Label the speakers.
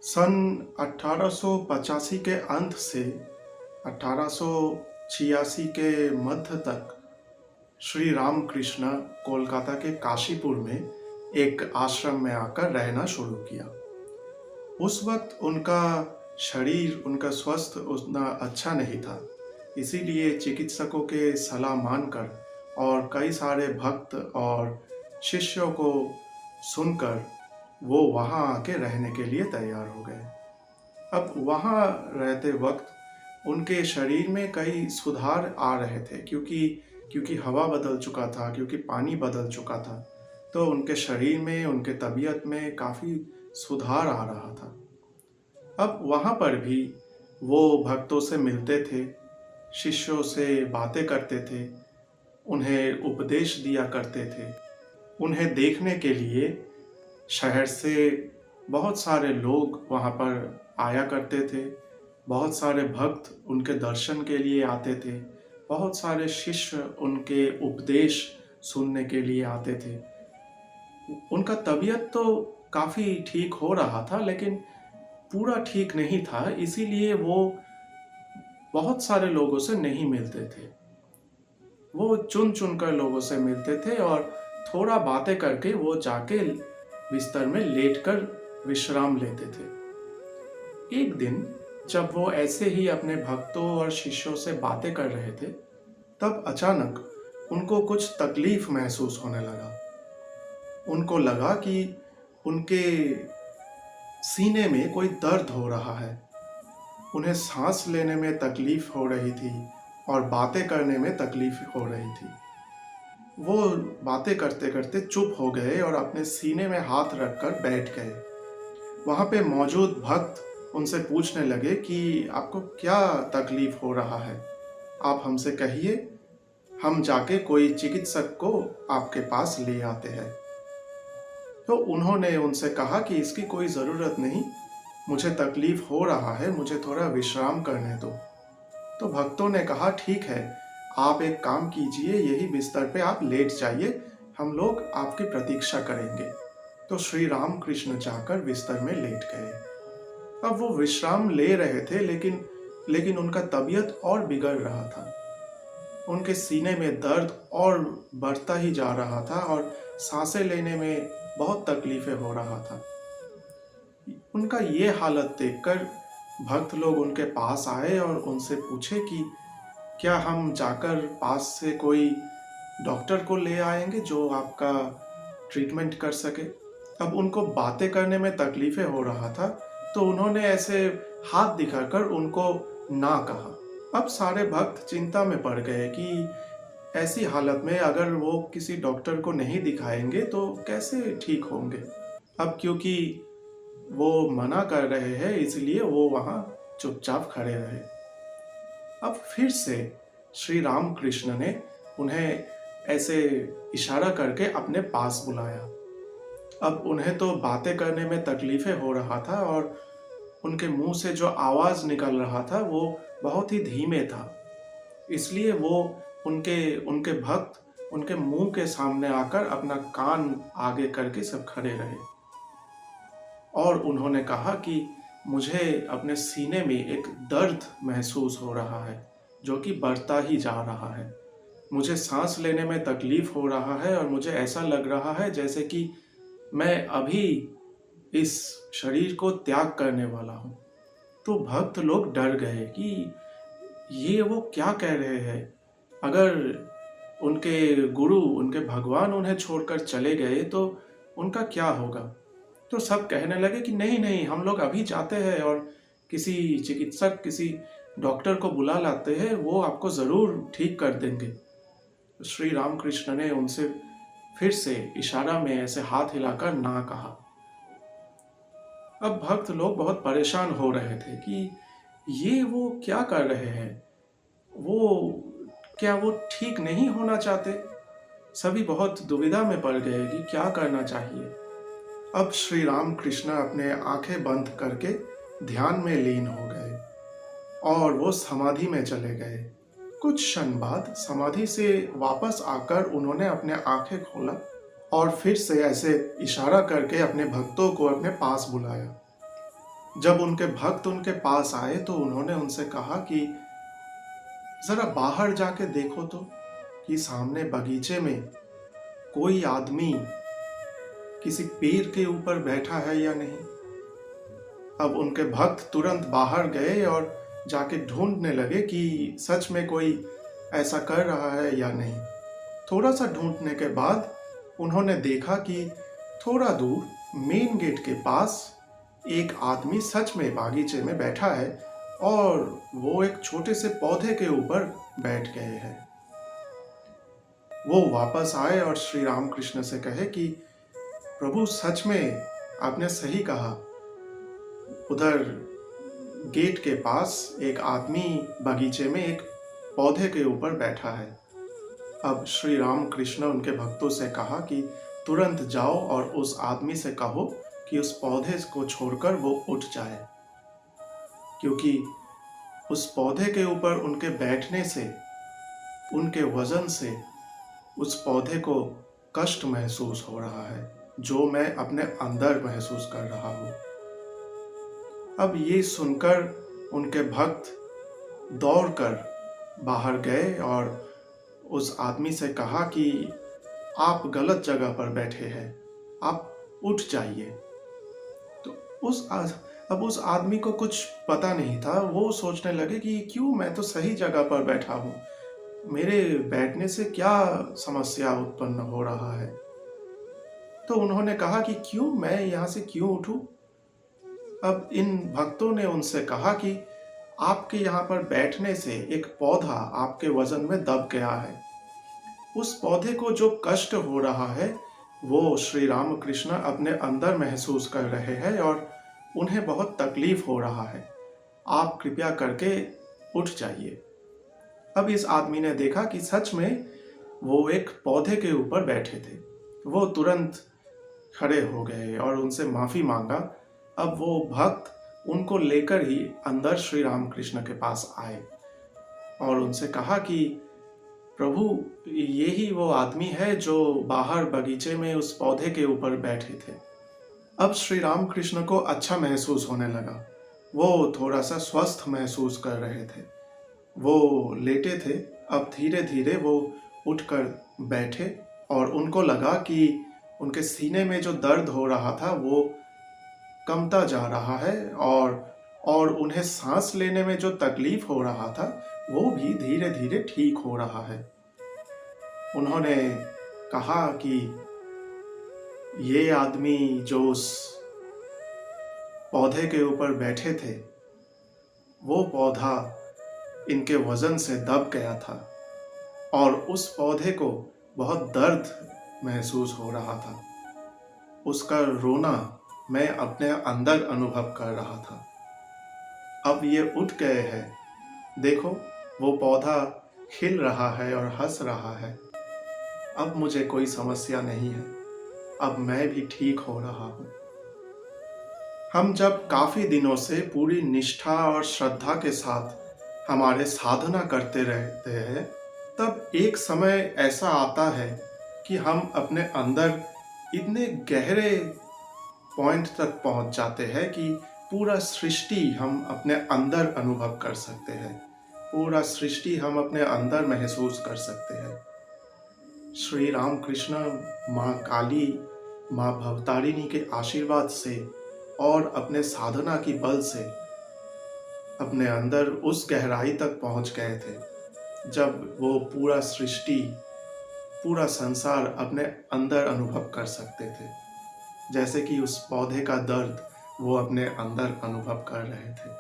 Speaker 1: सन 1885 के अंत से 1886 के मध्य तक श्री रामकृष्ण कोलकाता के काशीपुर में एक आश्रम में आकर रहना शुरू किया। उस वक्त उनका शरीर, उनका स्वास्थ्य उतना अच्छा नहीं था, इसीलिए चिकित्सकों के सलाह मानकर और कई सारे भक्त और शिष्यों को सुनकर वो वहाँ आके रहने के लिए तैयार हो गए। अब वहाँ रहते वक्त उनके शरीर में कई सुधार आ रहे थे, क्योंकि हवा बदल चुका था, क्योंकि पानी बदल चुका था, तो उनके शरीर में, उनके तबीयत में काफ़ी सुधार आ रहा था। अब वहाँ पर भी वो भक्तों से मिलते थे, शिष्यों से बातें करते थे, उन्हें उपदेश दिया करते थे। उन्हें देखने के लिए शहर से बहुत सारे लोग वहाँ पर आया करते थे, बहुत सारे भक्त उनके दर्शन के लिए आते थे, बहुत सारे शिष्य उनके उपदेश सुनने के लिए आते थे। उनका तबीयत तो काफ़ी ठीक हो रहा था, लेकिन पूरा ठीक नहीं था, इसीलिए वो बहुत सारे लोगों से नहीं मिलते थे। वो चुन चुन कर लोगों से मिलते थे और थोड़ा बातें करके वो जाके बिस्तर में लेटकर विश्राम लेते थे। एक दिन जब वो ऐसे ही अपने भक्तों और शिष्यों से बातें कर रहे थे, तब अचानक उनको कुछ तकलीफ महसूस होने लगा। उनको लगा कि उनके सीने में कोई दर्द हो रहा है। उन्हें सांस लेने में तकलीफ हो रही थी और बातें करने में तकलीफ हो रही थी। वो बातें करते करते चुप हो गए और अपने सीने में हाथ रखकर बैठ गए। वहाँ पे मौजूद भक्त उनसे पूछने लगे कि आपको क्या तकलीफ हो रहा है, आप हमसे कहिए, हम जाके कोई चिकित्सक को आपके पास ले आते हैं। तो उन्होंने उनसे कहा कि इसकी कोई ज़रूरत नहीं, मुझे तकलीफ हो रहा है, मुझे थोड़ा विश्राम करने दो। तो भक्तों ने कहा ठीक है, आप एक काम कीजिए, यही बिस्तर पे आप लेट जाइए, हम लोग आपकी प्रतीक्षा करेंगे। तो श्री रामकृष्ण जाकर बिस्तर में लेट गए। अब वो विश्राम ले रहे थे, लेकिन उनका तबीयत और बिगड़ रहा था। उनके सीने में दर्द और बढ़ता ही जा रहा था और सांसें लेने में बहुत तकलीफें हो रहा था। उनका ये हालत देखकर भक्त लोग उनके पास आए और उनसे पूछे कि क्या हम जाकर पास से कोई डॉक्टर को ले आएंगे जो आपका ट्रीटमेंट कर सके। अब उनको बातें करने में तकलीफें हो रहा था, तो उन्होंने ऐसे हाथ दिखाकर उनको ना कहा। अब सारे भक्त चिंता में पड़ गए कि ऐसी हालत में अगर वो किसी डॉक्टर को नहीं दिखाएंगे तो कैसे ठीक होंगे। अब क्योंकि वो मना कर रहे हैं, इसलिए वो वहाँ चुपचाप खड़े रहे। अब फिर से श्री रामकृष्ण ने उन्हें ऐसे इशारा करके अपने पास बुलाया। अब उन्हें तो बातें करने में तकलीफें हो रहा था और उनके मुंह से जो आवाज निकल रहा था वो बहुत ही धीमे था, इसलिए वो उनके उनके भक्त उनके मुंह के सामने आकर अपना कान आगे करके सब खड़े रहे और उन्होंने कहा कि मुझे अपने सीने में एक दर्द महसूस हो रहा है जो कि बढ़ता ही जा रहा है। मुझे सांस लेने में तकलीफ हो रहा है और मुझे ऐसा लग रहा है जैसे कि मैं अभी इस शरीर को त्याग करने वाला हूँ। तो भक्त लोग डर गए कि ये वो क्या कह रहे हैं। अगर उनके गुरु, उनके भगवान उन्हें छोड़कर चले गए तो उनका क्या होगा। तो सब कहने लगे कि नहीं नहीं, हम लोग अभी जाते हैं और किसी चिकित्सक, किसी डॉक्टर को बुला लाते हैं, वो आपको ज़रूर ठीक कर देंगे। श्री रामकृष्ण ने उनसे फिर से इशारा में ऐसे हाथ हिलाकर ना कहा। अब भक्त लोग बहुत परेशान हो रहे थे कि ये वो क्या कर रहे हैं, क्या वो ठीक नहीं होना चाहते। सभी बहुत दुविधा में पड़ गए कि क्या करना चाहिए। अब श्री रामकृष्ण अपने आंखें बंद करके ध्यान में लीन हो गए और वो समाधि में चले गए। कुछ क्षण बाद समाधि से वापस आकर उन्होंने अपने आंखें खोला और फिर से ऐसे इशारा करके अपने भक्तों को अपने पास बुलाया। जब उनके भक्त उनके पास आए तो उन्होंने उनसे कहा कि जरा बाहर जाके देखो तो कि सामने बगीचे में कोई आदमी किसी पेड़ के ऊपर बैठा है या नहीं। अब उनके भक्त तुरंत बाहर गए और जाके ढूंढने लगे कि सच में कोई ऐसा कर रहा है या नहीं। थोड़ा सा ढूंढने के बाद उन्होंने देखा कि थोड़ा दूर मेन गेट के पास एक आदमी सच में बागीचे में बैठा है और वो एक छोटे से पौधे के ऊपर बैठ गए हैं। वो वापस आए और श्री रामकृष्ण से कहे कि प्रभु, सच में आपने सही कहा, उधर गेट के पास एक आदमी बगीचे में एक पौधे के ऊपर बैठा है। अब श्री रामकृष्ण उनके भक्तों से कहा कि तुरंत जाओ और उस आदमी से कहो कि उस पौधे को छोड़कर वो उठ जाए, क्योंकि उस पौधे के ऊपर उनके बैठने से, उनके वजन से उस पौधे को कष्ट महसूस हो रहा है, जो मैं अपने अंदर महसूस कर रहा हूँ। अब ये सुनकर उनके भक्त दौड़कर बाहर गए और उस आदमी से कहा कि आप गलत जगह पर बैठे हैं, आप उठ जाइए। तो अब उस आदमी को कुछ पता नहीं था। वो सोचने लगे कि क्यों, मैं तो सही जगह पर बैठा हूँ, मेरे बैठने से क्या समस्या उत्पन्न हो रहा है। तो उन्होंने कहा कि क्यों, मैं यहाँ से क्यों उठूं। अब इन भक्तों ने उनसे कहा कि आपके यहाँ पर बैठने से एक पौधा आपके वजन में दब गया है। उस पौधे को जो कष्ट हो रहा है वो श्री रामकृष्ण अपने अंदर महसूस कर रहे हैं और उन्हें बहुत तकलीफ हो रहा है। आप कृपया करके उठ जाइए। अब इस आदमी ने देखा कि सच में वो एक पौधे के ऊपर बैठे थे। वो तुरंत खड़े हो गए और उनसे माफ़ी मांगा। अब वो भक्त उनको लेकर ही अंदर श्री रामकृष्ण के पास आए और उनसे कहा कि प्रभु, यही वो आदमी है जो बाहर बगीचे में उस पौधे के ऊपर बैठे थे। अब श्री रामकृष्ण को अच्छा महसूस होने लगा। वो थोड़ा सा स्वस्थ महसूस कर रहे थे। वो लेटे थे, अब धीरे धीरे वो उठकर बैठे और उनको लगा कि उनके सीने में जो दर्द हो रहा था वो कमता जा रहा है और उन्हें सांस लेने में जो तकलीफ हो रहा था वो भी धीरे धीरे ठीक हो रहा है। उन्होंने कहा कि ये आदमी जो उस पौधे के ऊपर बैठे थे, वो पौधा इनके वजन से दब गया था और उस पौधे को बहुत दर्द महसूस हो रहा था। उसका रोना मैं अपने अंदर अनुभव कर रहा था। अब ये उठ गए हैं, देखो वो पौधा खिल रहा है और हंस रहा है। अब मुझे कोई समस्या नहीं है, अब मैं भी ठीक हो रहा हूँ। हम जब काफ़ी दिनों से पूरी निष्ठा और श्रद्धा के साथ हमारे साधना करते रहते हैं, तब एक समय ऐसा आता है कि हम अपने अंदर इतने गहरे पॉइंट तक पहुंच जाते हैं कि पूरा सृष्टि हम अपने अंदर अनुभव कर सकते हैं, पूरा सृष्टि हम अपने अंदर महसूस कर सकते हैं। श्री रामकृष्ण, माँ काली, माँ भवतारिणी के आशीर्वाद से और अपने साधना की बल से अपने अंदर उस गहराई तक पहुंच गए थे जब वो पूरा सृष्टि, पूरा संसार अपने अंदर अनुभव कर सकते थे, जैसे कि उस पौधे का दर्द वो अपने अंदर अनुभव कर रहे थे।